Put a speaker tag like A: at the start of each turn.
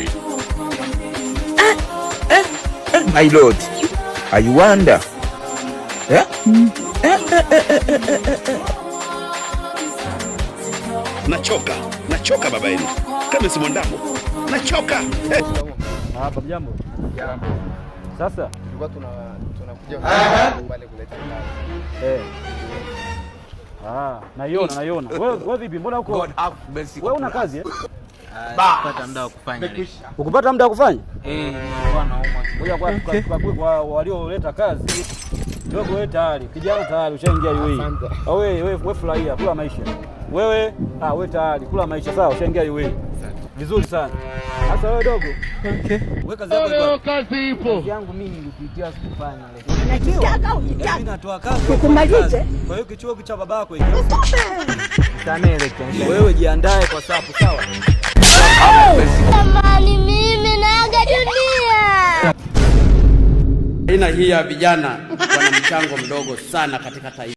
A: nchi.
B: My lord, I wonder.
A: Nachoka baba yenu. Kama si mwandamo. Nachoka.
C: Hapa jambo.
D: Jambo.
C: Sasa
D: tulikuwa tunakuja pale kuleta kazi.
C: Naiona. Wewe vipi? Mbona uko? Wewe una kazi
E: Kupata muda wa kufanya leo.
C: Ukupata muda wa kufanya?
E: Nauma.
C: Ngoja kwa walioleta kazi. Dogo wewe tayari, kijana tayari ushaingia UAE. Wewe furahia kula maisha. Wewe tayari kula maisha sawa, ushaingia UAE. Vizuri sana. Sasa wewe dogo. Wewe kazi yako ipo.
D: Kazi ipo.
E: Kazi yangu mimi nilikuitia sikufanya leo.
F: Nataka unitaka.
C: Mimi natoa kazi.
F: Kukumalize.
C: Kwa hiyo kichuo cha babako hiki.
E: Sana ile tension.
C: Wewe jiandae kwa sababu sawa.
F: Jamani, mimi naaga dunia.
G: Aina hii ya vijana wana mchango mdogo sana katika taifa.